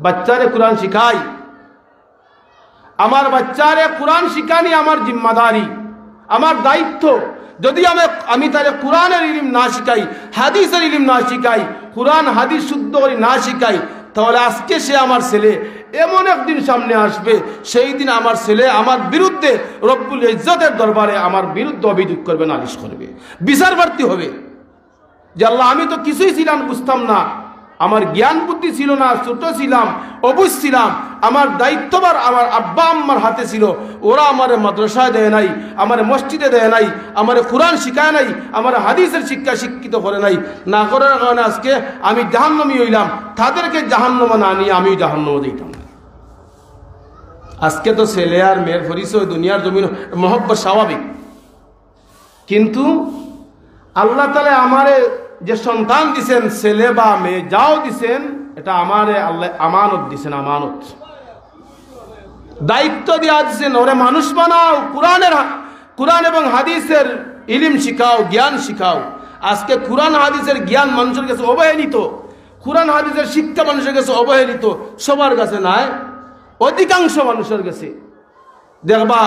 বাচ্চারে কোরআন শিখাই। আমার বাচ্চারে কোরআন শিখানি আমার জিম্মাদারি, আমার দায়িত্ব। যদি আমি তারে কোরআনের ইলম না শিখাই, হাদিসের ইলম না শিখাই, কোরআন হাদিস শুদ্ধ করে না শিখাই, তাহলে আজকে সে আমার ছেলে এমন একদিন সামনে আসবে, সেই দিন আমার ছেলে আমার বিরুদ্ধে রব্বুল ইজ্জতের দরবারে আমার বিরুদ্ধে অভিযোগ করবে, নালিশ করবে, বিচার প্রার্থী হবে যে আল্লাহ আমি তো কিছুই ছিলাম, বুঝতাম না, আমার জ্ঞান বুদ্ধি ছিল না, ছোট ছিলাম, অবুঝ ছিলাম, আমার দায়িত্ববার আমার আব্বা আম্মার হাতে ছিল, ওরা আমার মাদ্রাসায় দেয় নাই, আমার মসজিদে দেয় নাই, আমার কোরআন শিখায় নাই, আমার হাদিসের শিক্ষা শিক্ষিত করে নাই, না করার কারণে আজকে আমি জাহান্নামী হইলাম, তাদেরকে জাহান্নামে না নিয়ে আমি জাহান্নামে দিতাম না। আজকে তো ছেলে আর মেয়ের পরিচয় দুনিয়ার জমিন মহব্বত স্বাভাবিক, কিন্তু আল্লাহ তাআলা আমারে যে সন্তান দিছেন, ছেলে বা মেয়ে যাও দিছেন, এটা আমারে আল্লাহ আমানত দিছেন, আমানত দায়িত্ব দিয়া দিছেন, ওরে মানুষ বানাও, কোরআন এবং হাদিসের ইলম শিখাও, জ্ঞান শিখাও। আজকে কোরআন হাদিসের জ্ঞান মানুষের কাছে অবহেলিত, কোরআন হাদিসের শিক্ষা মানুষের কাছে অবহেলিত, সবার কাছে নয়, অধিকাংশ মানুষের কাছে। দেখবা